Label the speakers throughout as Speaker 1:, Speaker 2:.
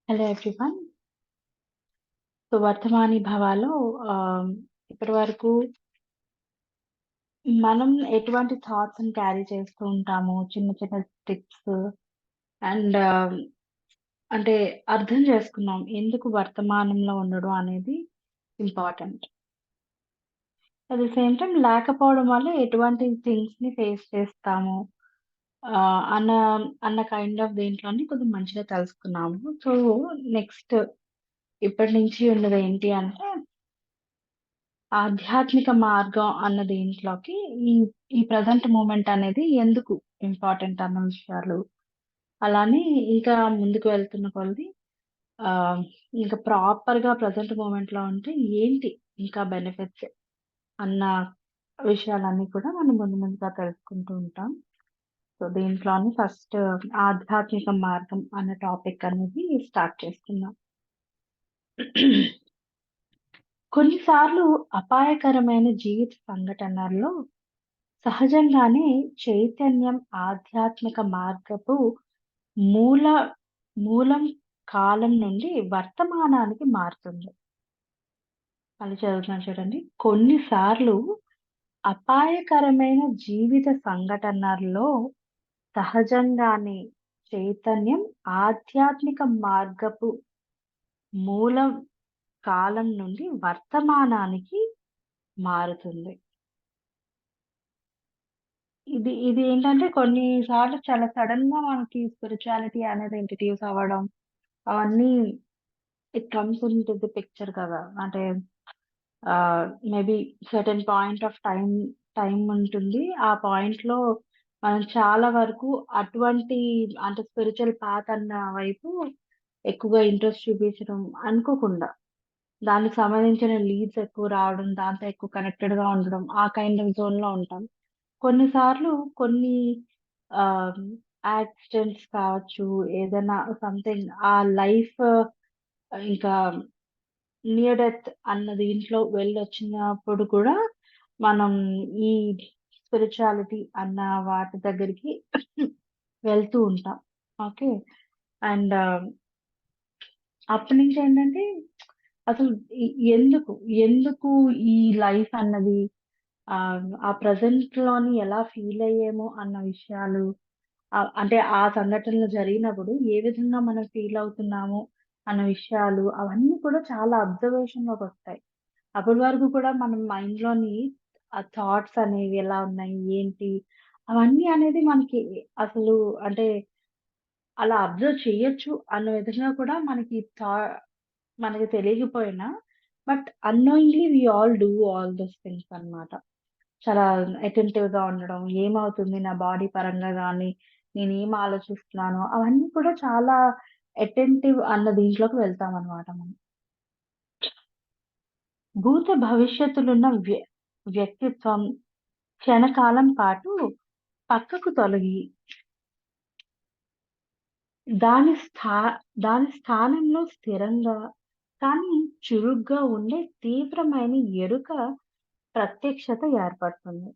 Speaker 1: Hello everyone. So వర్తమాని భవాలో ఇప్పటి వరకు మనం ఎటువంటి థాట్స్ని క్యారీ చేస్తూ ఉంటాము, చిన్న చిన్న టిప్స్ అండ్ అంటే అర్థం చేసుకున్నాం ఎందుకు వర్తమానంలో ఉండడం అనేది important. At the same time లేకపోవడం వల్ల ఎటువంటి థింగ్స్ని ఫేస్ చేస్తాము ఆ, అన్న అన్న కైండ్ ఆఫ్ దేంట్లోని కొద్దిగా మంచిగా తెలుసుకున్నాము. సో నెక్స్ట్ ఇప్పటి నుంచి ఉన్నది ఏంటి అంటే ఆధ్యాత్మిక మార్గం అన్న దీంట్లోకి ఈ ఈ ప్రజెంట్ మూమెంట్ అనేది ఎందుకు ఇంపార్టెంట్ అన్న విషయాలు, అలానే ఇంకా ముందుకు వెళ్తున్న కొలది ఆ ఇంకా ప్రాపర్ గా ప్రజెంట్ మూమెంట్ లో ఉంటే ఏంటి ఇంకా బెనిఫిట్స్ అన్న విషయాలన్నీ కూడా మనం ముందు ముందుగా తెలుసుకుంటూ ఉంటాం. సో దీంట్లోని ఫస్ట్ ఆధ్యాత్మిక మార్గం అన్న టాపిక్ అనేది స్టార్ట్ చేస్తున్నాం. కొన్నిసార్లు అపాయకరమైన జీవిత సంఘటనల్లో సహజంగానే చైతన్యం ఆధ్యాత్మిక మార్గపు మూల మూలం కాలం నుండి వర్తమానానికి మారుతుంది. మళ్ళీ చదువుతున్నాను చూడండి. కొన్నిసార్లు అపాయకరమైన జీవిత సంఘటనల్లో సహజంగానే చైతన్యం ఆధ్యాత్మిక మార్గపు మూలం కాలం నుండి వర్తమానానికి మారుతుంది. ఇది ఏంటంటే కొన్నిసార్లు చాలా సడన్ గా మనకి స్పిరిచువాలిటీ అనేది ఇంట్రడ్యూస్ అవ్వడం, అవన్నీ it comes into the picture కదా! అంటే maybe certain point of time ఉంటుంది. ఆ పాయింట్‌లో మనం చాలా వరకు అటువంటి అంటే స్పిరిచువల్ పాత్ అన్న వైపు ఎక్కువగా ఇంట్రెస్ట్ చూపించడం అనుకోకుండా, దానికి సంబంధించిన లీడ్స్ ఎక్కువ రావడం, దాంతో ఎక్కువ కనెక్టెడ్‌గా ఉండడం, ఆ కైండ్ ఆఫ్ జోన్‌లో ఉంటాం. కొన్నిసార్లు కొన్ని ఆహ్, యాక్సిడెంట్స్ కావచ్చు, ఏదైనా సంథింగ్ ఆ లైఫ్ ఇంకా నియర్ డెత్ అన్న దీంట్లో వెళ్ళొచ్చినప్పుడు కూడా మనం ఈ స్పిరిచువాలిటీ అన్న వాటి దగ్గరికి వెళ్తూ ఉంటాం. ఓకే. అండ్ అప్పటి నుంచి ఏంటంటే అసలు ఎందుకు, ఎందుకు ఈ లైఫ్ అన్నది ఆ ప్రెజెంట్‌లోని ఎలా ఫీల్ అయ్యామో అన్న విషయాలు, అంటే ఆ సంఘటనలు జరిగినప్పుడు ఏ విధంగా మనం ఫీల్ అవుతున్నాము అన్న విషయాలు, అవన్నీ కూడా చాలా అబ్జర్వేషన్‌లోకొస్తాయి. అప్పటి వరకు కూడా మనం మైండ్‌లోని ఆ థాట్స్ అనేవి ఎలా ఉన్నాయి, ఏంటి, అవన్నీ అనేది మనకి అసలు అంటే అలా అబ్జర్వ్ చేయొచ్చు అన్న విధంగా కూడా మనకి తెలియకపోయినా, but unknowingly we all do all those things అన్నమాట. చాలా అటెంటివ్‌గా ఉండడం, ఏమవుతుంది నా బాడీ పరంగా గానీ, నేనేం ఆలోచిస్తున్నానో, అవన్నీ కూడా చాలా అటెంటివ్ అన్న దీంట్లోకి వెళ్తామనమాట మనం. భూత భవిష్యత్తులున్న వ్యక్తిత్వం క్షణకాలం పాటు పక్కకు తొలగి, దాని స్థా దాని స్థానంలో స్థిరంగా కానీ చురుగ్గా ఉండే తీవ్రమైన ఎరుక, ప్రత్యక్షత ఏర్పడుతుంది.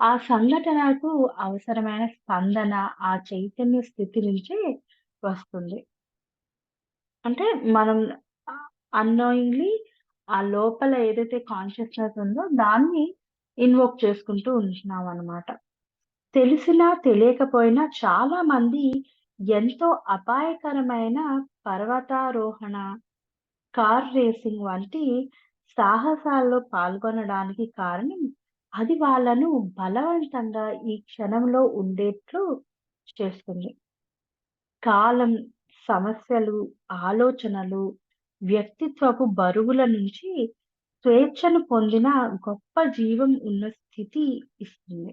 Speaker 1: ఆ సంఘటనకు అవసరమైన స్పందన ఆ చైతన్య స్థితి నుంచే వస్తుంది. అంటే మనం అన్నోయింగ్‌లీ ఆ లోపల ఏదైతే కాన్షియస్‌నెస్ ఉందో దాన్ని ఇన్వోక్ చేసుకుంటూ ఉంటున్నామనమాట. తెలిసినా తెలియకపోయినా చాలా మంది ఎంతో అపాయకరమైన పర్వతారోహణ, కార్ రేసింగ్ వంటి సాహసాల్లో పాల్గొనడానికి కారణం, అది వాళ్ళను బలవంతంగా ఈ క్షణంలో ఉండేట్లు చేస్తుంది. కాలం, సమస్యలు, ఆలోచనలు, వ్యక్తిత్వపు బరువుల నుంచి స్వేచ్ఛను పొందిన గొప్ప జీవం ఉన్న స్థితి ఇస్తుంది.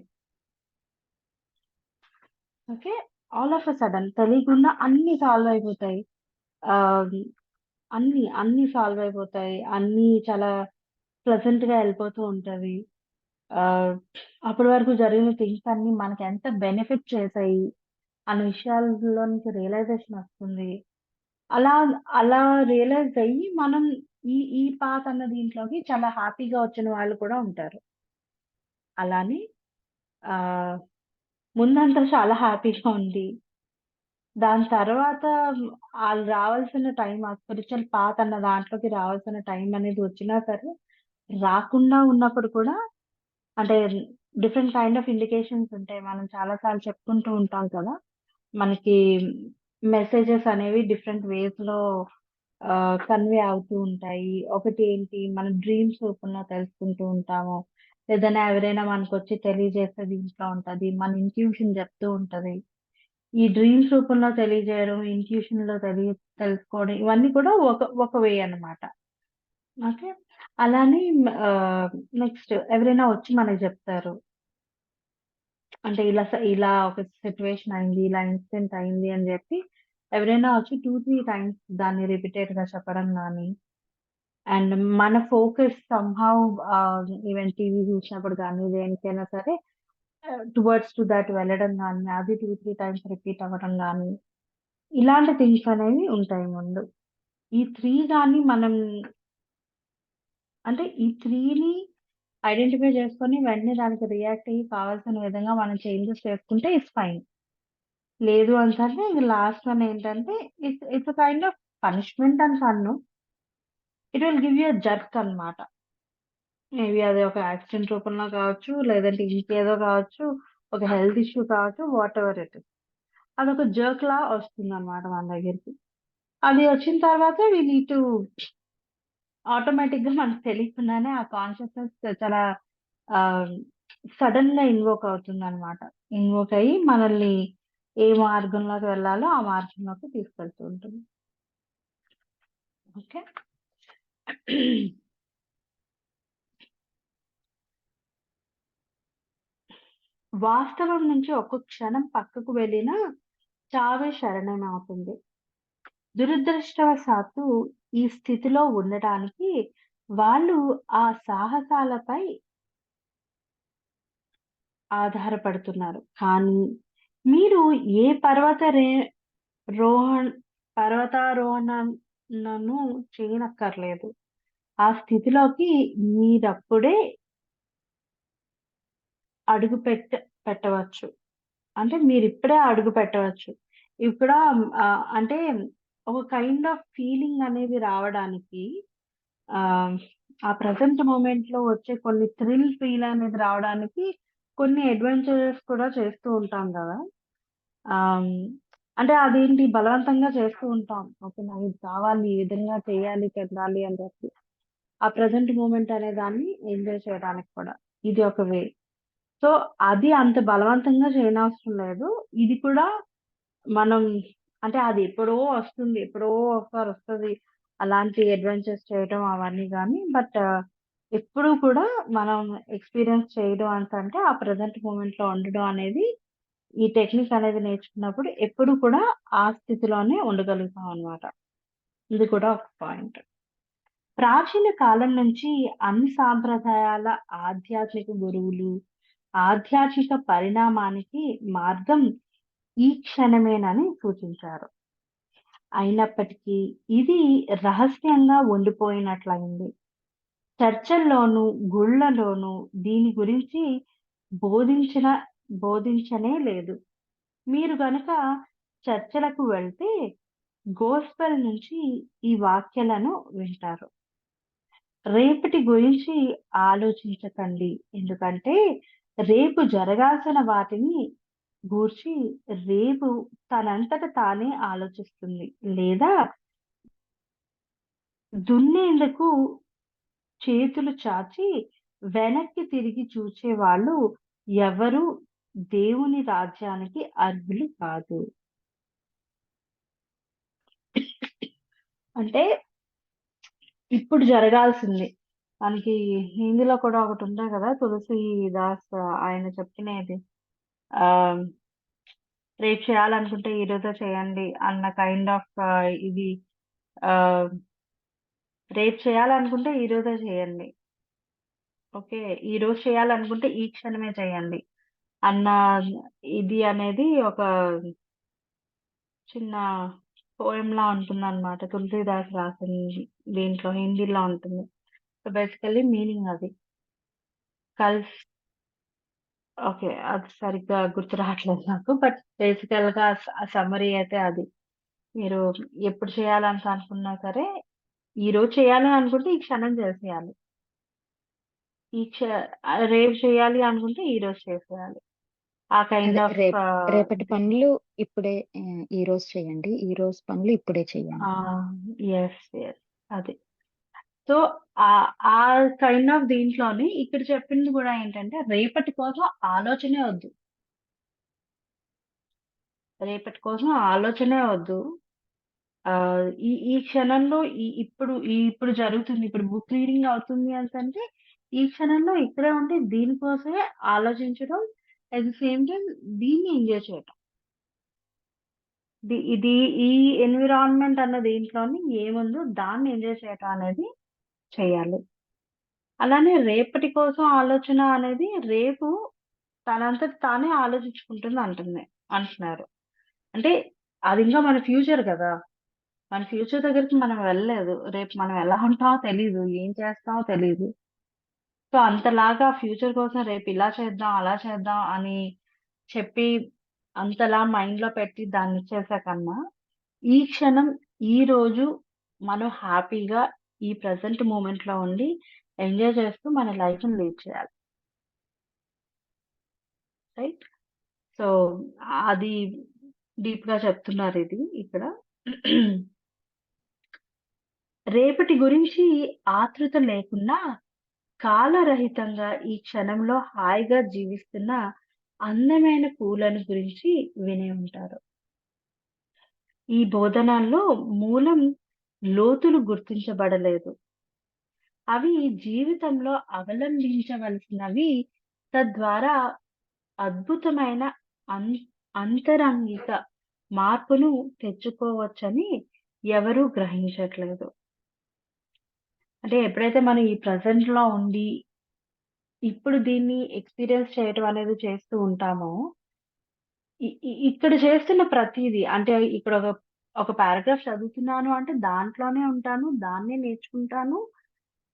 Speaker 1: Okay. All of a sudden తెలియకుండా అన్నీ సాల్వ్ అయిపోతాయి. ఆహ్, అన్నీ సాల్వ్ అయిపోతాయి. అన్నీ చాలా ప్లెజెంట్‌గా ఎళ్ళిపోతూ ఉంటది. ఆహ్, అప్పటి వరకు జరిగిన థింగ్స్ అన్నీ మనకెంత బెనిఫిట్ చేశాయి అన్న విషయాల్లో నుంచి రియలైజేషన్ వస్తుంది. అలా అలా రియలైజ్ అయ్యి మనం ఈ పాత్ అన్న దీంట్లోకి చాలా హ్యాపీగా వచ్చిన వాళ్ళు కూడా ఉంటారు. అలానే ఆహ్, ముందంతా చాలా హ్యాపీగా ఉంది. దాని తర్వాత ఆళ్ళు రావాల్సిన టైం ఆ స్పిరిచువల్ పాత్ అన్న దాంట్లోకి రావాల్సిన టైం అనేది వచ్చినా సరే, రాకుండా ఉన్నప్పుడు కూడా అంటే డిఫరెంట్ కైండ్ ఆఫ్ ఇండికేషన్స్ ఉంటాయి. మనం చాలా సార్లు చెప్పుకుంటూ ఉంటాం కదా! మనకి మెసేజెస్ అనేవి డిఫరెంట్ వేస్‌లో కన్వే అవుతూ ఉంటాయి. ఒకటి ఏంటి మన డ్రీమ్స్ రూపంలో తెలుసుకుంటూ ఉంటాము. ఏదైనా ఎవరైనా మనకొచ్చి తెలియజేస్తే దీంట్లో ఉంటది. మన ఇంట్యూషన్ చెప్తూ ఉంటది. ఈ డ్రీమ్స్ రూపంలో తెలియజేయడం, ఇంట్యూషన్‌లో తెలుసుకోవడం ఇవన్నీ కూడా ఒక వే అన్నమాట. ఓకే. అలానే నెక్స్ట్ ఎవరైనా వచ్చి మనకు చెప్తారు. అంటే ఇలా ఒక సిట్యుయేషన్ అయింది. ఇలా ఇన్సిడెంట్ అయింది అని జెప్పి ఎవరైనా వచ్చి 2, 3 టైమ్స్ దాన్ని రిపీటెడ్‌గా చెప్పడం గాని, అండ్ మన ఫోకస్ సమ్‌హౌ ఈవెన్ టీవీ చూసినప్పుడు గాని, దేనికైనా సరే టువర్డ్స్ టు థట్ వెళ్ళడం గాని, అది 2, 3 టైమ్స్ రిపీట్ అవ్వడం గాని, ఇలాంటి థింగ్స్ అనేవి ఉంటాయి ముందు. ఈ 3 గాని మనం అంటే ఈ 3ని ఐడెంటిఫై చేసుకొని వెంటనే దానికి రియాక్ట్ అయ్యి కావాల్సిన విధంగా మనం చేంజెస్ చేసుకుంటే ఇట్స్ ఫైన్. లేదు అనేసంటే ఇంక లాస్ట్ వన్ ఏంటంటే it's a kind of punishment అని అనను. It will give you a jerk అన్నమాట. మేబీ అది ఒక యాక్సిడెంట్ రూపంలో కావచ్చు, లేదంటే ఇంకేదో కావచ్చు, ఒక హెల్త్ ఇష్యూ కావచ్చు, వాటెవర్ ఇట్ ఈస్. అదొక జర్క్‌లా వస్తుందన్నమాట మన దగ్గరికి. అది వచ్చిన తర్వాత వి నీడ్ టు ఆటోమేటిక్‌గా మనకు తెలియకుండానే ఆ కాన్షియస్‌నెస్ చాలా ఆహ్, సడెన్‌గా ఇన్వోక్ అవుతుందన్నమాట. ఇన్వోక్ అయ్యి మనల్ని ఏ మార్గంలోకి వెళ్ళాలో ఆ మార్గంలోకి తీసుకెళ్తూ ఉంటుంది. ఓకే. వాస్తవం నుంచి ఒక్క క్షణం పక్కకు వెళ్ళినా చావే శరణమవుతుంది. దురదృష్టవశాత్తు ఈ స్థితిలో ఉండటానికి వాళ్ళు ఆ సాహసాలపై ఆధారపడుతున్నారు. కానీ మీరు ఏ రోహన్ పర్వతారోహణను చేయనక్కర్లేదు. ఆ స్థితిలోకి మీరప్పుడే అడుగు పెట్టవచ్చు. అంటే మీరిప్పుడే అడుగు పెట్టవచ్చు. ఇక్కడ అంటే ఒక కైండ్ ఆఫ్ ఫీలింగ్ అనేది రావడానికి ఆహ్, ఆ ప్రెజెంట్ మొమెంట్‌లో వచ్చే కొన్ని థ్రిల్ ఫీల్ అనేది రావడానికి కొన్ని అడ్వెంచర్స్ కూడా చేస్తూ ఉంటాం గదా! ఆహ్, అంటే అదేంటి బలవంతంగా చేస్తూ ఉంటాం. ఓకే. నాకిది కావాలి, ఈ విధంగా చేయాలి, చెందాలి అని చెప్పి. ఆ ప్రెజెంట్ మొమెంట్ అనే దాన్ని ఎంజాయ్ చేయడానికి కూడా. ఇది ఒక వే. సో, అది అంత బలవంతంగా చేయనవసరం లేదు. ఇది కూడా మనం అంటే అది ఎప్పుడో వస్తుంది. ఎప్పుడో ఒకసారొస్తది. అలాంటి అడ్వెంచర్స్ చేయటం అవన్నీ గానీ, బట్ ఎప్పుడూ కూడా మనం ఎక్స్‌పీరియన్స్ చేయడం అనేసంటే, ఆ ప్రెజెంట్ మూమెంట్‌లో ఉండడం అనేది, ఈ టెక్నిక్ అనేది నేర్చుకున్నప్పుడు ఎప్పుడు కూడా ఆ స్థితిలోనే ఉండగలుగుతాం అన్నమాట. ఇది కూడా ఒక పాయింట్. ప్రాచీన కాలం నుంచి అన్ని సాంప్రదాయాల ఆధ్యాత్మిక గురువులు, ఆధ్యాత్మిక పరిణామానికి మార్గం ఈ క్షణమేనని సూచించారు. అయినప్పటికీ ఇది రహస్యంగా ఉండిపోయినట్లయింది. చర్చల్లోనూ, గుళ్ళలోనూ దీని గురించి బోధించిన బోధించనే లేదు. మీరు గనక చర్చలకు వెళ్తే గోస్పెల్ నుంచి ఈ వాక్యాలను వింటారు. రేపటి గురించి ఆలోచించకండి. ఎందుకంటే రేపు జరగాల్సిన వాటిని గూర్చి రేపు తనంతట తానే ఆలోచిస్తుంది. లేదా దున్నేందుకు చేతులు చాచి వెనక్కి తిరిగి చూచేవాళ్ళు ఎవరు దేవుని రాజ్యానికి అర్హులు కాదు. అంటే ఇప్పుడు జరగాల్సింది. మనకి హిందీలో కూడా ఒకటుంటది గదా! తులసీదాస్ ఆయన చెప్పినది. ఆహ్, రేపు చేయాలనుకుంటే ఈరోజే చేయండి అన్న కైండ్ ఆఫ్ ఇది ఆహ్, రేపు చేయాలనుకుంటే ఈరోజే చేయండి. ఓకే. ఈరోజు చేయాలనుకుంటే ఈ క్షణమే చేయండి. అన్న ఇది అనేది ఒక చిన్న పోయెమ్‌లా ఉంటుందన్నమాట. తులసీదాస్ రాసింది. దీంట్లో హిందీలో ఉంటుంది. సో, బేసికల్లీ మీనింగ్ అది. Calls okay. అది సరిగ్గా గుర్తు రావట్లేదు నాకు. బట్ బేసికల్‌గా ఆ సమ్మరీ అయితే అది. మీరు ఎప్పుడు చేయాలని అనుకున్నా సరే, ఈరోజు చేయాలని అనుకుంటే ఈ క్షణం చేసేయాలి. ఈ క్ష రేపు చేయాలి అనుకుంటే ఈరోజు చేసేయాలి. ఆ కైండ్
Speaker 2: అదే
Speaker 1: ఆఫ్
Speaker 2: రేపటి పనులు ఇప్పుడే ఈరోజు చేయండి. ఈరోజు పనులు ఇప్పుడే
Speaker 1: ఆ!
Speaker 2: చేయండి.
Speaker 1: యెస్. యెస్. అది. సో, ఆ కైండ్ ఆఫ్ దీంట్లోని ఇక్కడ చెప్పింది గూడా ఏంటంటే, రేపటి కోసం ఆలోచనే వద్దు. రేపటి కోసం ఆలోచనే వద్దు. ఈ క్షణంలో ఇప్పుడు జరుగుతుంది. ఇప్పుడు బుక్ రీడింగ్ అవుతుంది అనేసంటే, ఈ క్షణంలో ఇక్కడే ఉండి దీనికోసమే ఆలోచించడం, అట్ ది సేమ్ టైమ్ దీన్ని ఎంజాయ్ చేయటం. ఇది ఈ ఎన్విరాన్మెంట్ అన్న దీంట్లోని ఏముందో దాన్ని ఎంజాయ్ చేయటం అనేది చేయాలి. అలానే రేపటి కోసం ఆలోచన అనేది రేపు తనంతట తానే ఆలోచించుకుంటుంది అంటున్నారు. అంటే అది ఇంకా మన ఫ్యూచర్ గదా! మన ఫ్యూచర్ దగ్గరికి మనం వెళ్ళలేదు. రేపు మనం ఎలా ఉంటామో తెలీదు. ఏం చేస్తామో తెలీదు. సో, అంతలాగా ఫ్యూచర్ కోసం రేపు ఇలా చేద్దాం, అలా చేద్దాం అని చెప్పి అంతలా మైండ్‌లో పెట్టి దాన్నిచ్చేసే కన్నా, ఈ క్షణం, ఈ రోజు మనం హ్యాపీగా ఈ ప్రెజెంట్ మూమెంట్‌లో ఉండి ఎంజాయ్ చేస్తూ మన లైఫ్‌ని లీడ్ చేయాలి. రైట్? సో, అది డీప్‌గా చెప్తున్నారిది ఇక్కడ. రేపటి గురించి ఆతృత లేకుండా కాలరహితంగా ఈ క్షణంలో హాయిగా జీవిస్తున్న అందమైన పూలను గురించి వినే ఉంటారు. ఈ బోధనాల్లో మూలం లోతులు గుర్తించబడలేదు. అవి జీవితంలో అవలంబించవలసినవి, తద్వారా అద్భుతమైన అం అంతరంగిక మార్పును తెచ్చుకోవచ్చని ఎవరూ గ్రహించట్లేదు. అంటే ఎప్పుడైతే మనం ఈ ప్రెజెంట్‌లో ఉండి, ఇప్పుడు దీన్ని ఎక్స్‌పీరియన్స్ చేయటం అనేది చేస్తూ ఉంటామో, ఇ ఇ ఇక్కడ చేస్తున్న ప్రతీదీ అంటే ఇక్కడ ఒక పారాగ్రాఫ్ చదువుతున్నాను అంటే దాంట్లోనే ఉంటాను. దాన్నే నేర్చుకుంటాను.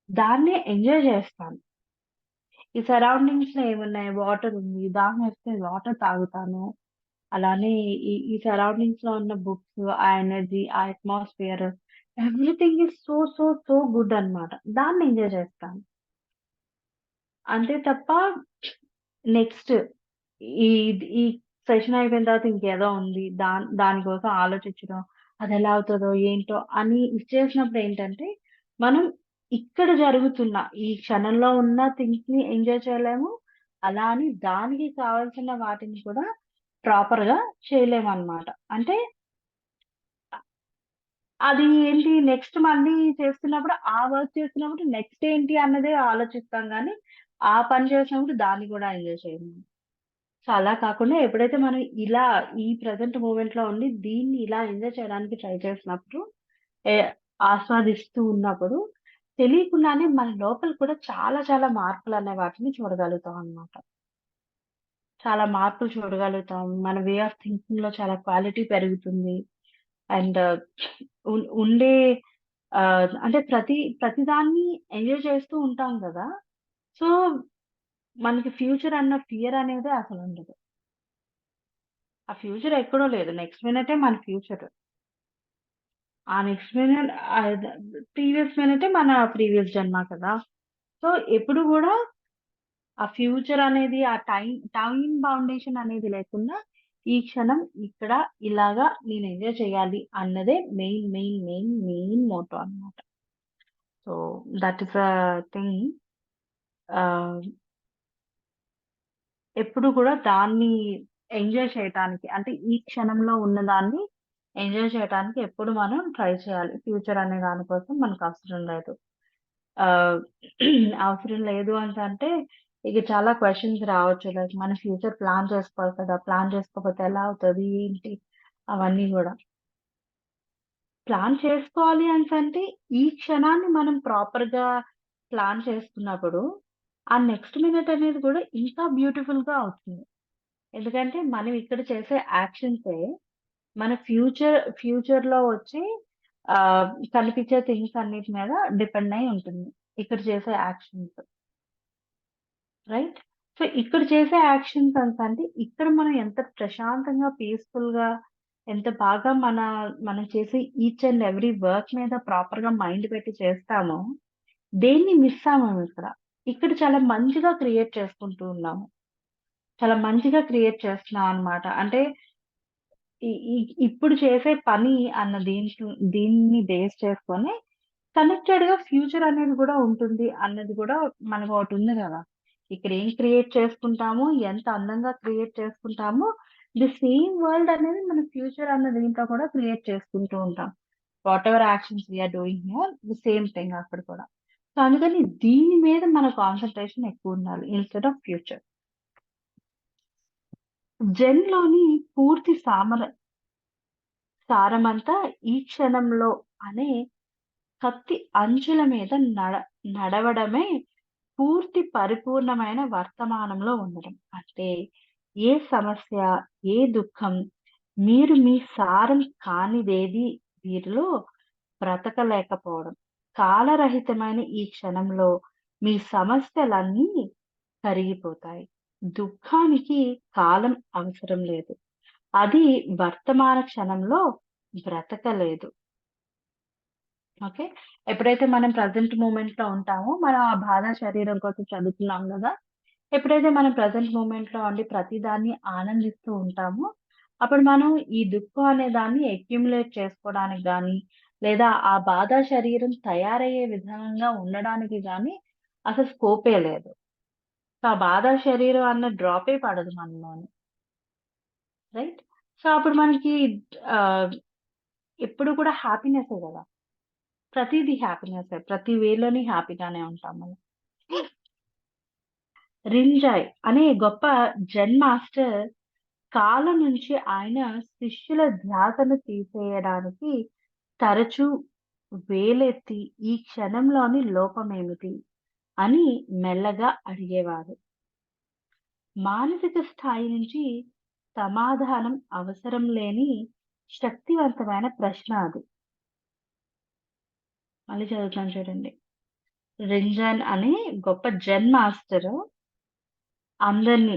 Speaker 1: దాన్నే ఎంజాయ్ చేస్తాను. ఈ సరౌండింగ్స్‌లో ఏమున్నాయి? వాటర్ ఉంది. దాహం వేస్తే వాటర్ తాగుతాను. అలానే ఈ సరౌండింగ్స్‌లో ఉన్న బుక్స్, ఆ ఎనర్జీ, ఆ atmosphere everything is so, so, so good అన్నమాట. దాన్ని ఎంజాయ్ చేస్తాను. అంతే తప్ప నెక్స్ట్ ఈ ఈ సెషన్ అయిపోయిన తర్వాత ఇంకేదో ఉంది. దాని కోసం ఆలోచించడం, అదెలా అవుతదో, ఏంటో అని ఇచ్చేసినప్పుడు ఏంటంటే, మనం ఇక్కడ జరుగుతున్న ఈ క్షణంలో ఉన్న థింగ్స్‌ని ఎంజాయ్ చేయలేము. అలా అని దానికి కావాల్సిన వాటిని కూడా ప్రాపర్‌గా చేయలేమనమాట. అంటే అది ఏంటి నెక్స్ట్ మళ్ళీ చేస్తున్నప్పుడు, ఆ వర్క్ చేస్తున్నప్పుడు నెక్స్ట్ ఏంటి అన్నదే ఆలోచిస్తాం గానీ, ఆ పని చేసినప్పుడు దాన్ని కూడా ఎంజాయ్ చేయము. సో, అలా కాకుండా ఎప్పుడైతే మనం ఇలా ఈ ప్రెజెంట్ మూమెంట్‌లో ఉండి దీన్ని ఇలా ఎంజాయ్ చేయడానికి ట్రై చేసినప్పుడు, ఏ ఆస్వాదిస్తూ ఉన్నప్పుడు తెలియకుండానే మన లోపల కూడా చాలా చాలా మార్పులనే వాటిని చూడగలుగుతాం అన్నమాట. చాలా మార్పులు చూడగలుగుతాం. మన వే ఆఫ్ థింకింగ్‌లో చాలా క్వాలిటీ పెరుగుతుంది. అండ్ ఉండే అంటే ప్రతి దాన్ని ఎంజాయ్ చేస్తూ ఉంటాం గదా! సో, మనకి ఫ్యూచర్ అన్న ఫియర్ అనేదే అసలుండదు. ఆ ఫ్యూచర్ ఎక్కడో లేదు. నెక్స్ట్ మినిటే మన ఫ్యూచర్. ఆ నెక్స్ట్ మినిట్ ప్రీవియస్ మినిటే మన ప్రీవియస్ జన్మ కదా! సో, ఎప్పుడు గూడా ఆ ఫ్యూచర్ అనేది ఆ టైమ్ బౌండేషన్ అనేది లేకుండా, ఈ క్షణం ఇక్కడ ఇలాగా నేను ఎంజాయ్ చేయాలి అన్నదే మెయిన్ మోటో అన్నమాట. So, that is the thing. ఆహ్, ఎప్పుడు కూడా దాన్ని ఎంజాయ్ చేయటానికి అంటే ఈ క్షణంలో ఉన్నదాన్ని ఎంజాయ్ చేయటానికి ఎప్పుడు మనం ట్రై చేయాలి. ఫ్యూచర్ అనే దాని కోసం మనకు అవసరం లేదు. ఆహ్, అవసరం లేదు అనేసంటే ఇక చాలా క్వెషన్స్ రావచ్చు. లైక్ మన ఫ్యూచర్ ప్లాన్ చేసుకోవాలి కదా! ప్లాన్ చేసుకోకపోతే ఎలా అవుతది? ఏంటి? అవన్నీ గూడా. ప్లాన్ చేసుకోవాలి అనేసంటే ఈ క్షణాన్ని మనం ప్రాపర్‌గా ప్లాన్ చేసుకున్నప్పుడు, ఆ నెక్స్ట్ మినిట్ అనేది కూడా ఇంకా బ్యూటిఫుల్‌గా అవుతుంది. ఎందుకంటే మనం ఇక్కడ చేసే యాక్షన్సే మన ఫ్యూచర్‌లో వచ్చే కనిపించే థింగ్స్ అన్నిటి మీద డిపెండ్ అయ్యి ఉంటుంది. ఇక్కడ చేసే యాక్షన్స్. రైట్? సో, ఇక్కడ చేసే యాక్షన్స్ అంటే ఇక్కడ మనం ఎంత ప్రశాంతంగా, పీస్‌ఫుల్‌గా ఎంత బాగా మనం చేసే ఈచ్ అండ్ ఎవ్రీ వర్క్ మీద ప్రాపర్‌గా మైండ్ పెట్టి చేస్తామో, దేన్ని మిస్ అవ్వము ఇక్కడ. ఇక్కడ చాలా మంచిగా క్రియేట్ చేసుకుంటూ ఉన్నాము. చాలా మంచిగా క్రియేట్ చేస్తున్నాం అన్నమాట. అంటే ఈ ఈ ఇప్పుడు చేసే పని అన్న దీన్ని బేస్ చేసుకొని కనెక్టెడ్‌గా ఫ్యూచర్ అనేది గూడా ఉంటుంది అన్నది గూడా మనకొకటుంది గదా! ఇక్కడ ఏం క్రియేట్ చేసుకుంటామో, ఎంత అందంగా క్రియేట్ చేసుకుంటామో, ది సేమ్ వరల్డ్ అనేది మన ఫ్యూచర్ అన్న దీంట్లో కూడా క్రియేట్ చేసుకుంటూ ఉంటాం. Whatever actions we are doing here the same thing అక్కడ కూడా. సో, అందుకని దీని మీద మన కాన్సంట్రేషన్ ఎక్కువుండాలి ఇన్‌స్టెడ్ ఆఫ్ ఫ్యూచర్. జెన్‌లోని పూర్తి సారమంతా ఈ క్షణంలో అనే కత్తి అంచుల మీద నడవడమే పూర్తి పరిపూర్ణమైన వర్తమానంలో ఉండడం. అంటే ఏ సమస్య, ఏ దుఃఖం, మీరు మీ సారం కానిదేది వీరిలో బ్రతకలేకపోవడం. కాలరహితమైన ఈ క్షణంలో మీ సమస్యలన్నీ కరిగిపోతాయి. దుఃఖానికి కాలం అవసరం లేదు. అది వర్తమాన క్షణంలో బ్రతకలేదు. ఓకే. ఎప్పుడైతే మనం ప్రెజెంట్ మూమెంట్‌లో ఉంటామో, మనం ఆ బాధ శరీరం కోసం చదువుతున్నాం గదా! ఎప్పుడైతే మనం ప్రెజెంట్ మూమెంట్‌లో ఉండి ప్రతిదాన్ని ఆనందిస్తూ ఉంటామో, అప్పుడు మనం ఈ దుఃఖం అనే దాన్ని అక్యుములేట్ చేసుకోవడానికి గానీ, లేదా ఆ బాధ శరీరం తయారయ్యే విధంగా ఉండడానికి గానీ అసలు స్కోపే లేదు. సో, ఆ బాధ శరీరం అన్న డ్రాపే పడదు మనలోని. రైట్? సో, అప్పుడు మనకి ఆహ్, ఎప్పుడు కూడా హ్యాపీనెస్సే గదా! ప్రతీదీ హ్యాపీనెస్సే. ప్రతి వేలోని హ్యాపీగానే ఉంటాం మనం. రింజాయ్ అనే గొప్ప జెన్ మాస్టర్ కాలం నుంచి ఆయన శిష్యుల ధ్యాసను తీసేయడానికి తరచూ వేలెత్తి ఈ క్షణంలోని లోపమేమిటి అని మెల్లగా అడిగేవారు. మానసిక స్థాయి నుంచి సమాధానం అవసరం లేని శక్తివంతమైన ప్రశ్న అది. మళ్ళీ చదువుతాను చూడండి. రింజన్ అనే గొప్ప జెన్ మాస్టరు అందరిని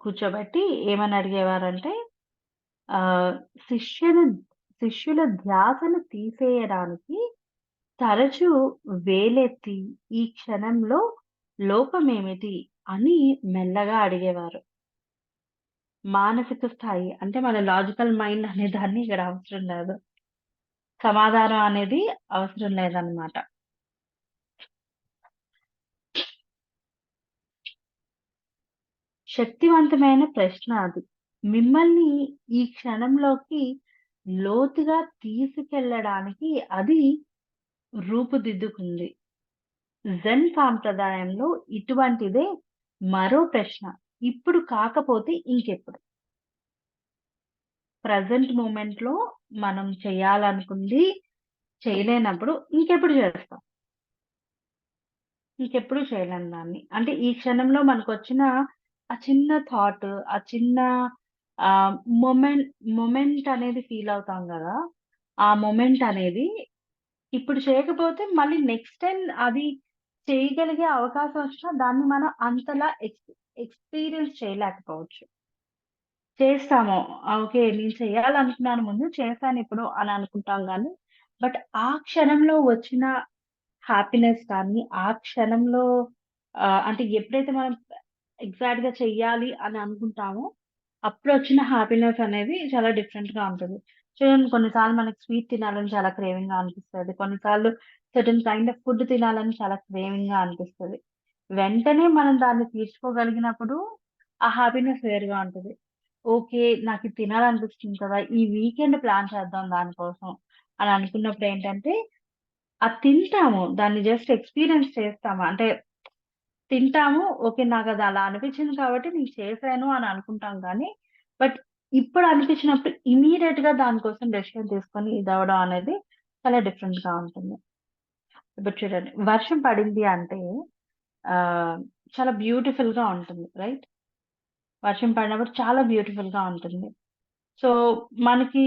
Speaker 1: కూర్చోబెట్టి ఏమని అడిగేవారంటే ఆహ్, శిష్యుని శిష్యుల ధ్యాసను తీసేయడానికి తరచూ వేలెత్తి ఈ క్షణంలో లోపమేమిటి అని మెల్లగా అడిగేవారు. మానసిక స్థాయి అంటే మన లాజికల్ మైండ్ అనే దాన్ని ఇక్కడ అవసరం లేదు. సమాధానం అనేది అవసరం లేదన్నమాట. శక్తివంతమైన ప్రశ్న అది. మిమ్మల్ని ఈ క్షణంలోకి లోతుగా తీసుకెళ్లడానికి అది రూపుదిద్దుకుంది. జెన్ సాంప్రదాయంలో ఇటువంటిదే మరో ప్రశ్న. ఇప్పుడు కాకపోతే ఇంకెప్పుడు? ప్రెజెంట్ మూమెంట్‌లో మనం చేయాలనుకుంది చేయలేనప్పుడు ఇంకెప్పుడు చేస్తాం? ఇంకెప్పుడు చేయలేం దాన్ని. అంటే ఈ క్షణంలో మనకొచ్చిన ఆ చిన్న థాట్, ఆ చిన్న ఆహ్, మొమెంట్ మొమెంట్ అనేది ఫీల్ అవుతాం గదా! ఆ మొమెంట్ అనేది ఇప్పుడు చేయకపోతే మళ్ళీ నెక్స్ట్ టైమ్ అది చేయగలిగే అవకాశం వచ్చినా దాన్ని మనం అంతలా ఎక్స్‌పీరియన్స్ చేయలేకపోవచ్చు. చేస్తాము. ఓకే. నేను చేయాలనుకున్నాను ముందు, చేశానిప్పుడు అని అనుకుంటాం గానీ, బట్ ఆ క్షణంలో వచ్చిన హ్యాపీనెస్ కానీ, ఆ క్షణంలో అంటే ఎప్పుడైతే మనం ఎగ్జాక్ట్‌గా చెయ్యాలి అని అనుకుంటామో, అప్పుడొచ్చిన హ్యాపీనెస్ అనేది చాలా డిఫరెంట్‌గా ఉంటది. చూడండి కొన్నిసార్లు మనకి స్వీట్ తినాలని చాలా క్రేవింగ్‌గా అనిపిస్తది. కొన్నిసార్లు సర్టెన్ కైండ్ ఆఫ్ ఫుడ్ తినాలని చాలా క్రేవింగ్‌గా అనిపిస్తది. వెంటనే మనం దాన్ని తీర్చుకోగలిగినప్పుడు, ఆ హ్యాపీనెస్ వేరుగా ఉంటది. ఓకే. నాకిది తినాలనిపిస్తుంది కదా! ఈ వీకెండ్ ప్లాన్ చేద్దాం దాని కోసం అని అనుకున్నప్పుడేంటంటే, అది తింటాము. దాన్ని జస్ట్ ఎక్స్‌పీరియన్స్ చేస్తాము. అంటే తింటాము. ఓకే. నాకది అలా అనిపించింది కాబట్టి నేను చేశాను అని అనుకుంటాం గానీ, బట్ ఇప్పుడు అనిపించినప్పుడు ఇమ్మీడియేట్‌గా దాని కోసం డెసిషన్ తీసుకొని ఇదవ్వడం అనేది చాలా డిఫరెంట్‌గా ఉంటుంది. ఇప్పుడు చూడండి వర్షం పడింది అంటే ఆహ్, చాలా బ్యూటిఫుల్‌గా ఉంటుంది. రైట్? వర్షం పడినప్పుడు చాలా బ్యూటిఫుల్‌గా ఉంటుంది. సో, మనకి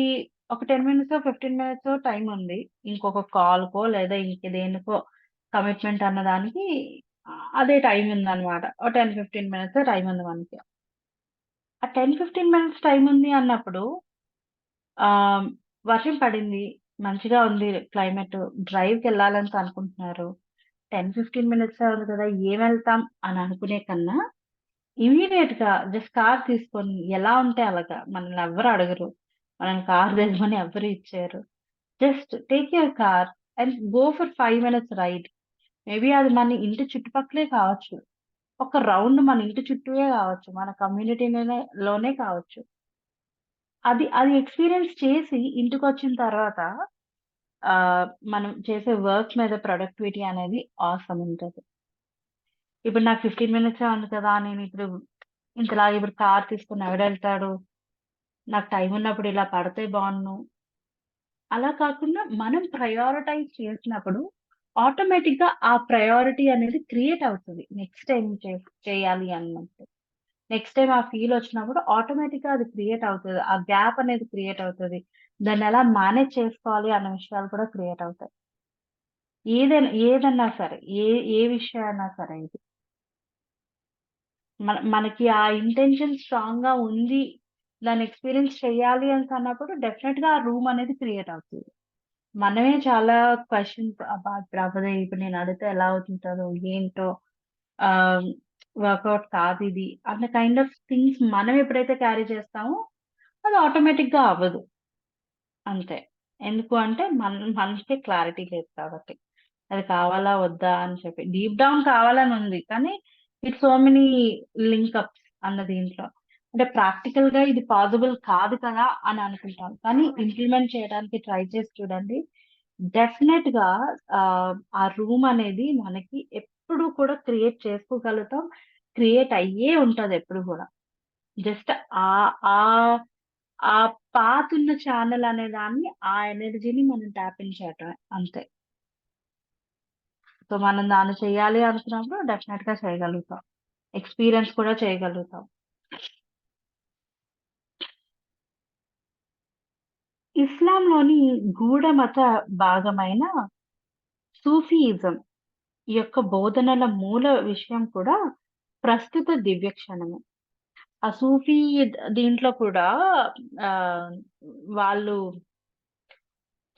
Speaker 1: ఒక 10 మినిట్సో, 15 మినిట్సో టైముంది. ఇంకొక కాల్‌కో లేదా ఇంక దేనికో కమిట్మెంట్ అన్నదానికి అదే టైం ఉందన్నమాట. ఓ 10-15 మినిట్స్ టైం ఉంది మనకి. ఆ 10-15 మినిట్స్ టైం ఉంది అన్నప్పుడు వర్షం పడింది. మంచిగా ఉంది క్లైమేట్. డ్రైవ్‌కెళ్ళాలని అనుకుంటున్నారు. 10-15 మినిట్సే ఉంది కదా! ఏం వెళ్తాం అని అనుకునే కన్నా, ఇమ్మీడియేట్‌గా జస్ట్ కార్ తీసుకొని ఎలా ఉంటే అలాగా మనల్ని ఎవ్వరు అడగరు. మనల్ని కార్ తెమ్మని ఎవ్వరు ఇచ్చేయరు. Just take your car and go for 5 minutes ride. Maybe అది మన ఇంటి చుట్టుపక్కలే కావచ్చు. ఒక రౌండ్ మన ఇంటి చుట్టూయే కావచ్చు. మన లోనే కావచ్చు. అది అది ఎక్స్‌పీరియన్స్ చేసి ఇంటికొచ్చిన తర్వాత మనం చేసే వర్క్ మీద ప్రొడక్టివిటీ అనేది ఆసమ్ ఉంటది. ఇప్పుడు నాకు 15 మినిట్సే ఉంది కదా! నేనిప్పుడు ఇంతలాగా ఇప్పుడు కార్ తీసుకొని ఎవడెళ్తాడు? నాకు టైం ఉన్నప్పుడు ఇలా పడితే బావున్ను. అలా కాకుండా మనం ప్రయారిటైజ్ చేసినప్పుడు ఆటోమేటిక్‌గా ఆ ప్రయారిటీ అనేది క్రియేట్ అవుతది. నెక్స్ట్ టైమ్ చేయాలి అన్నట్టు. నెక్స్ట్ టైమ్ ఆ ఫీల్ వచ్చినప్పుడు ఆటోమేటిక్‌గా అది క్రియేట్ అవుతది. ఆ గ్యాప్ అనేది క్రియేట్ అవుతది. దాన్నెలా మేనేజ్ చేసుకోవాలి అన్న విషయాలు కూడా క్రియేట్ అవుతాయి. ఏదన్నా సరే. ఏ విషయం అయినా సరే ఇది. మనకి ఆ ఇంటెన్షన్ స్ట్రాంగ్‌గా ఉంది. దాన్ని ఎక్స్‌పీరియన్స్ చేయాలి అన్నప్పుడు డెఫినెట్‌గా ఆ రూమ్ అనేది క్రియేట్ అవుతది. మనమే చాలా క్వెషన్స్ అబ్బా! ఇప్పుడు అవ్వదే ఇప్పుడు నేను అడిగితే ఎలా అవుతుంటదో? ఏంటో? ఆహ్, వర్కౌట్ కాదిది అన్న కైండ్ ఆఫ్ థింగ్స్ మనం ఎప్పుడైతే క్యారీ చేస్తామో అది ఆటోమేటిక్‌గా అవ్వదు. అంతే. ఎందుకు అంటే మనకే క్లారిటీ లేదు కాబట్టి. అది కావాలా? వద్దా? అని చెప్పి. డీప్ డౌన్ కావాలనుంది. కానీ విత్ సో మెనీ లింకప్స్ అన్న దీంట్లో. అంటే ప్రాక్టికల్‌గా ఇది పాసిబుల్ కాదు కదా! అని అనుకుంటాం. కానీ ఇంప్లిమెంట్ చేయడానికి ట్రై చేసి చూడండి. డెఫినెట్‌గా ఆ రూమ్ అనేది మనకి ఎప్పుడు కూడా క్రియేట్ చేసుకోగలుగుతాం. క్రియేట్ అయ్యే ఉంటదెప్పుడు గూడా. జస్ట్ ఆహ్, ఆహ్, ఆ పాత్ ఉన్న ఛానెల్ అనే దాన్ని ఆ ఎనర్జీని మనం ట్యాప్ ఇన్ చేయటమే అంతే. సో, మనం దాన్ని చేయాలి అనుకున్నప్పుడు డెఫినెట్‌గా చేయగలుగుతాం. ఎక్స్‌పీరియన్స్ కూడా చేయగలుగుతాం. ఇస్లాంలోని గూఢమత భాగమైన సూఫీయిజం యొక్క బోధనల మూల విషయం కూడా ప్రస్తుత దివ్య క్షణమే. ఆ సూఫీ దీంట్లో కూడా ఆహ్, వాళ్ళు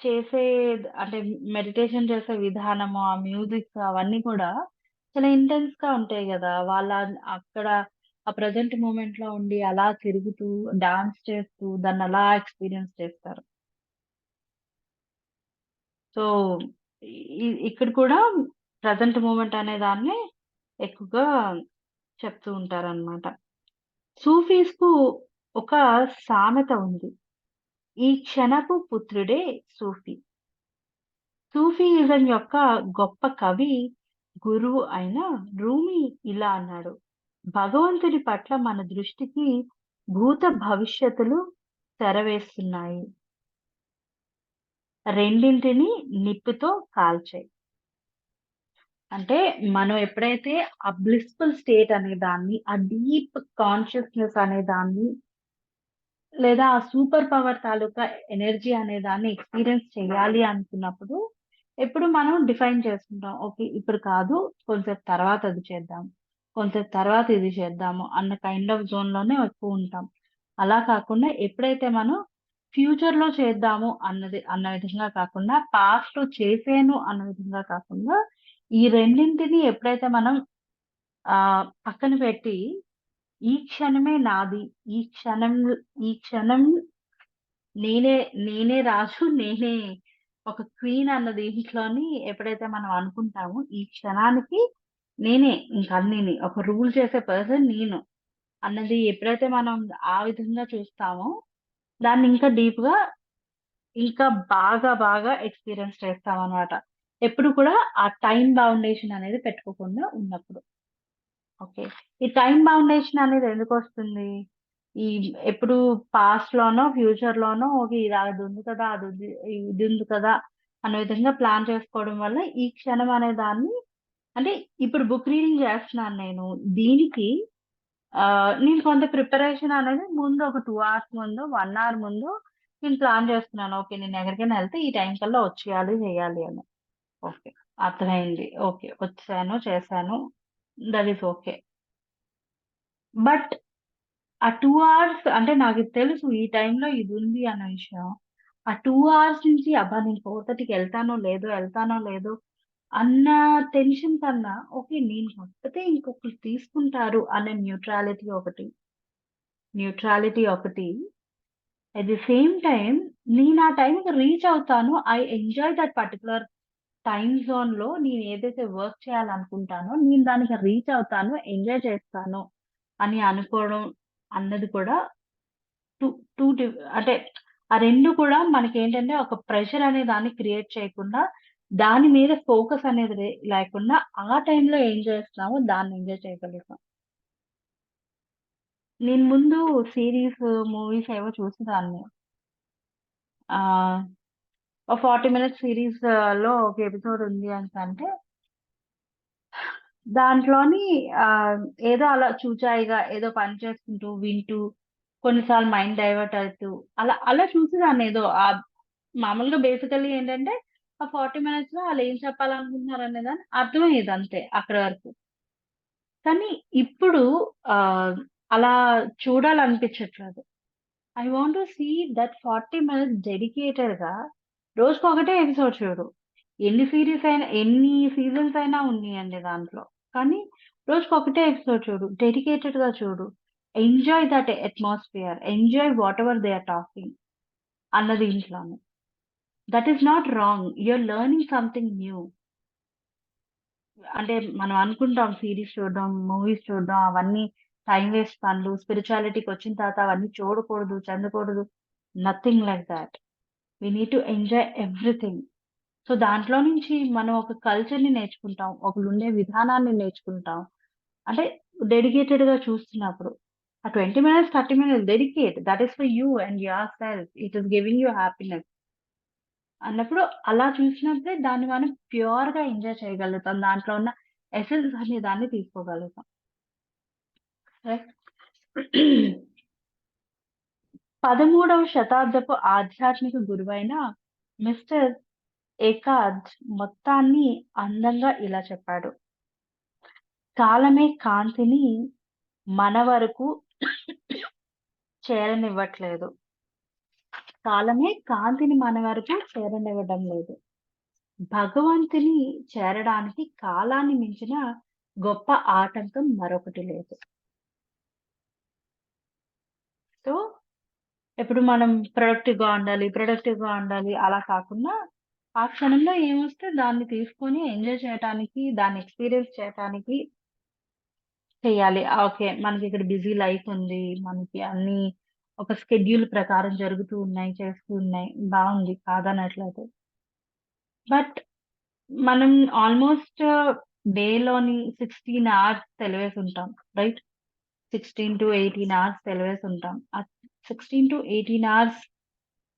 Speaker 1: చేసే అంటే మెడిటేషన్ చేసే విధానము, ఆ మ్యూజిక్ అవన్నీ కూడా చాలా ఇంటెన్స్‌గా ఉంటాయి గదా! అక్కడ ఆ ప్రెజెంట్ మూమెంట్‌లో ఉండి అలా తిరుగుతూ, డాన్స్ చేస్తూ దాన్నలా ఎక్స్‌పీరియన్స్ చేస్తారు. సో, ఇక్కడ కూడా ప్రెజెంట్ మూమెంట్ అనే దాన్ని ఎక్కువగా చెప్తూ ఉంటారనమాట. సూఫీస్‌కు ఒక సామెత ఉంది. ఈ క్షణపు పుత్రుడే సూఫీ. సూఫీయిజం యొక్క గొప్ప కవి, గురువు అయిన రూమి ఇలా అన్నాడు. భగవంతుడి పట్ల మన దృష్టికి భూత భవిష్యత్తులు తెరవేస్తున్నాయి. రెండింటిని నిప్పుతో కాల్చాయి. అంటే మనం ఎప్పుడైతే ఆ బ్లిస్ఫుల్ స్టేట్ అనే దాన్ని, ఆ డీప్ కాన్షియస్‌నెస్ అనే దాన్ని లేదా ఆ సూపర్ పవర్ తాలూకా ఎనర్జీ అనే దాన్ని ఎక్స్‌పీరియన్స్ చేయాలి అనుకున్నప్పుడు, ఎప్పుడు మనం డిఫైన్ చేసుకుంటాం. ఓకే. ఇప్పుడు కాదు, కొంసేపు తర్వాత అది చేద్దాం. కొంసేపు తర్వాత ఇది చేద్దాము అన్న కైండ్ ఆఫ్ జోన్‌లోనే ఎక్కువుంటాం. అలా కాకుండా ఎప్పుడైతే మనం ఫ్యూచర్‌లో చేద్దాము అన్న విధంగా కాకుండా, పాస్ట్‌లో చేశాను అన్న విధంగా కాకుండా, ఈ రెండింటిని ఎప్పుడైతే మనం పక్కన పెట్టి, ఈ క్షణమే నాది. ఈ క్షణం ఈ క్షణం నేనే నేనే రాజు, నేనే ఒక క్వీన్ అన్న దీంట్లోని ఎప్పుడైతే మనం అనుకుంటామో, ఈ క్షణానికి నేనే ఇంక అన్నీని. ఒక రూల్ చేసే పర్సన్ నేను అన్నది ఎప్పుడైతే మనం ఆ విధంగా చూస్తామో, దాన్ని ఇంకా డీప్‌గా, ఇంకా బాగా బాగా ఎక్స్‌పీరియన్స్ చేస్తామనమాట. ఎప్పుడు కూడా ఆ టైమ్ బౌండేషన్ అనేది పెట్టుకోకుండా ఉన్నప్పుడు. ఓకే. ఈ టైమ్ బౌండేషన్ అనేది ఎందుకొస్తుంది? ఈ ఎప్పుడు పాస్ట్‌లోనో, ఫ్యూచర్‌లోనో ఓకే. ఇది అదుంది కదా! ఇదుంది కదా! అనే విధంగా ప్లాన్ చేసుకోవడం వల్ల ఈ క్షణం అనే దాన్ని అంటే ఇప్పుడు బుక్ రీడింగ్ చేస్తున్నాను నేను. దీనికి నేను కొంత ప్రిపరేషన్ అనేది ముందు ఒక 2 అవర్స్ ముందో, 1 అవర్ ముందో నేను ప్లాన్ చేస్తున్నాను. ఓకే. నేను ఎక్కడికైనా ఎళ్తే ఈ టైం కల్లా వచ్చేయాలి, చేయాలి అని. ఓకే. అర్థమైంది. ఓకే. వచ్చాను, చేశాను. That is okay. బట్ ఆ 2 అవర్స్ అంటే నాకిది తెలుసు ఈ టైంలో ఇదుంది అన్న విషయం. ఆ 2 అవర్స్ నుంచి అబ్బా! నేను 4:30కి ఎళ్తానో లేదో అన్న టెన్షన్ కన్నా ఓకే. నేను కాకపోతే ఇంకొకళ్ళు తీసుకుంటారు అనే న్యూట్రాలిటీ ఒకటి. అట్ ది సేమ్ టైమ్ నేను ఆ టైంకి రీచ్ అవుతాను. I enjoy that particular time జోన్‌లో నేను ఏదైతే వర్క్ చేయాలనుకుంటానో నేను దానికి రీచ్ అవుతాను. ఎంజాయ్ చేస్తాను అని అనుకోవడం అన్నది కూడా టూ టూ డివ్ అంటే ఆ 2 కూడా మనకేంటంటే ఒక ప్రెషర్ అనే దాన్ని క్రియేట్ చేయకుండా, దాని మీద ఫోకస్ అనేది లేకుండా ఆ టైంలో ఏం చేస్తున్నామో దాన్ని ఎంజాయ్ చేయగలుగుతాం. నేను ముందు సీరీస్, మూవీస్ ఏవో చూసేదాన్ని. ఆహ్, ఓ 40 మినిట్స్ సీరీస్‌లో ఒక ఎపిసోడ్ ఉంది అనేసంటే దాంట్లోని ఏదో అలా చూచాయిగా ఏదో పని చేసుకుంటూ, వింటూ, కొన్నిసార్లు మైండ్ డైవర్ట్ అవుతూ అలా చూసేదాన్నేదో మామూలుగా బేసికల్లీ ఏంటంటే, ఆ 40 మినిట్స్‌లో ఆళ్ళేం చెప్పాలనుకుంటున్నారనే దాన్ని అర్థమయ్యేది అంతే అక్కడి వరకు. కానీ ఇప్పుడు ఆహ్, అలా చూడాలనిపించట్లేదు. I want to see that 40 minutes డెడికేటెడ్‌గా రోజుకొకటే ఎపిసోడ్ చూడు. ఎన్ని సీజన్స్ అయినా ఉన్నియండి దాంట్లో. కానీ రోజుకొకటే ఎపిసోడ్ చూడు. డెడికేటెడ్‌గా చూడు. Enjoy that atmosphere. Enjoy whatever they are talking అన్న దీంట్లోని. That is not wrong. You are learning something new. అంటే మనం అనుకుంటాం సీరీస్ చూడడం, మూవీస్ చూడడం అవన్నీ టైమ్ వేస్ట్ పనులు. స్పిరిచువాలిటీకొచ్చిన తర్వాత అవన్నీ చూడకూడదు, చెందకూడదు. Nothing like thought. We need to enjoy everything. So, దాంట్లో నుంచి మనం ఒక కల్చర్‌ని నేర్చుకుంటాం. ఒకళ్ళుండే విధానాన్ని నేర్చుకుంటాం. అంటే డెడికేటెడ్‌గా చూస్తున్నప్పుడు. ఆ 20 minutes, 30 minutes dedicate. That is for you and your self. It is giving you happiness. అన్నప్పుడు అలా చూసినప్పుడే దాన్ని మనం ప్యూర్‌గా ఎంజాయ్ చేయగలుగుతాం. దాంట్లో ఉన్న ఎసెన్స్ అనే దాన్ని తీసుకోగలుగుతాం. రైట్. 13వ శతాబ్దపు ఆధ్యాత్మిక గురువైన మిస్టర్ ఏకాద్ మొత్తాన్ని అందంగా ఇలా చెప్పాడు. కాలమే కాంతిని మన వరకు చేరనివ్వట్లేదు. కాలమే కాంతిని మన వరకు చేరనివ్వడం లేదు. భగవంతుని చేరడానికి కాలాన్ని మించిన గొప్ప ఆటంకం మరొకటి లేదు. సో, ఇప్పుడు మనం ప్రొడక్టివ్‌గా ఉండాలి అలా కాకుండా, ఆ క్షణంలో ఏమొస్తే దాన్ని తీసుకొని ఎంజాయ్ చేయటానికి, దాన్ని ఎక్స్‌పీరియన్స్ చేయటానికి చెయ్యాలి. ఓకే. మనకిక్కడ బిజీ లైఫ్ ఉంది. మనకి అన్నీ ఒక స్కెడ్యూల్ ప్రకారం జరుగుతూ ఉన్నాయి, చేస్తూ ఉన్నాయి. బావుంది కాదనట్లేదు. బట్ మనం ఆల్‌మోస్ట్ డేలోని 16 అవర్స్ తెలివేసుంటాం. రైట్? 16-18 అవర్స్ తెలివేసుంటాం. ఆ 16-18 అవర్స్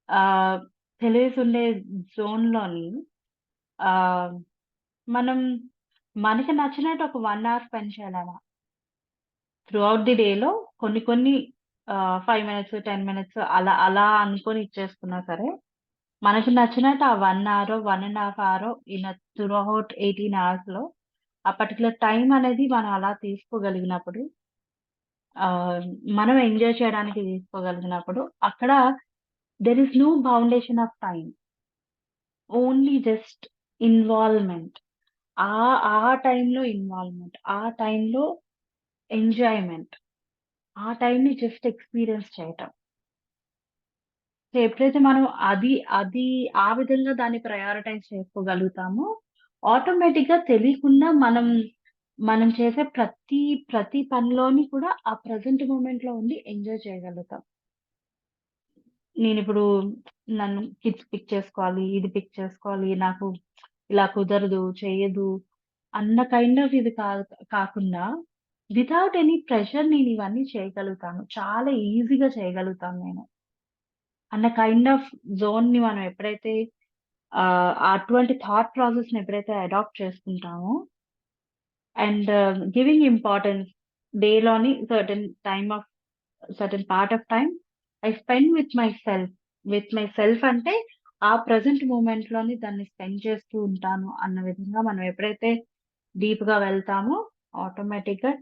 Speaker 1: ఆహ్, తెలివేసుండే జోన్‌లోని ఆహ్, మనం మనకి నచ్చినట్టు ఒక 1 అవర్ స్పెండ్ చేయలేమా? త్రూఔట్ ది డేలో కొన్ని కొన్ని 5 మినిట్స్, 10 మినిట్స్ అలా అనుకోని ఇచ్చేసుకున్నా సరే, మనకు నచ్చినట్టు ఆ 1 అవరో, 1 ½ అవరో త్రూఔట్ 18 అవర్స్‌లో ఆ పర్టిక్యులర్ టైమ్ అనేది మనం అలా తీసుకోగలిగినప్పుడు ఆహ్, మనం ఎంజాయ్ చేయడానికి తీసుకోగలిగినప్పుడు అక్కడ there is no boundation of time. Only just involvement. ఆ ఆ టైమ్‌లో ఇన్వాల్వ్‌మెంట్. ఆ టైమ్‌లో ఎంజాయ్‌మెంట్. ఆ టైమ్‌ని జస్ట్ ఎక్స్‌పీరియన్స్ చేయటం. సో, ఎప్పుడైతే మనం అది అది ఆ విధంగా దాన్ని ప్రయారిటైజ్ చేసుకోగలుగుతామో, ఆటోమేటిక్‌గా తెలియకుండా మనం చేసే ప్రతి పనిలోని కూడా ఆ ప్రెజెంట్ మొమెంట్‌లో ఉండి ఎంజాయ్ చేయగలుగుతాం. నేనిప్పుడు నన్ను కిడ్స్ పిక్ చేసుకోవాలి, ఇది పిక్ చేసుకోవాలి, నాకు ఇలా కుదరదు, చెయ్యదు అన్న కైండ్ ఆఫ్ ఇది కాకుండా వితౌట్ ఎనీ ప్రెషర్ నేనివన్నీ చేయగలుగుతాను. చాలా ఈజీగా చేయగలుగుతాను నేను. అన్న కైండ్ ఆఫ్ జోన్‌ని మనం ఎప్పుడైతే అటువంటి థాట్ ప్రాసెస్‌ని ఎప్పుడైతే అడాప్ట్ చేసుకుంటామో అండ్ గివింగ్ ఇంపార్టెన్స్ డేలోని certain part of time I spend with myself. With myself అంటే ఆ ప్రెజెంట్ మూమెంట్‌లోని దాన్ని స్పెండ్ చేస్తూ ఉంటాను అన్న విధంగా మనం ఎప్పుడైతే డీప్‌గా వెళ్తామో ఆటోమేటిక్‌గా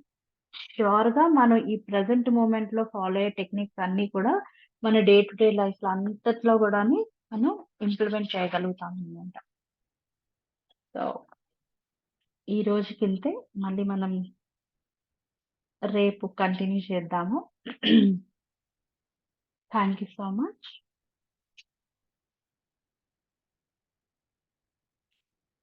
Speaker 1: ష్యూర్‌గా మనం ఈ ప్రెజెంట్ మూమెంట్‌లో ఫాలో అయ్యే టెక్నిక్స్ అన్నీ కూడా మన డే టు డే లైఫ్‌లో అంతట్లో గూడాని మనం ఇంప్లిమెంట్ చేయగలుగుతామనమాట. సో, ఈ రోజుకింతే. మళ్ళీ మనం రేపు కంటిన్యూ చేద్దాము. Thank you so much.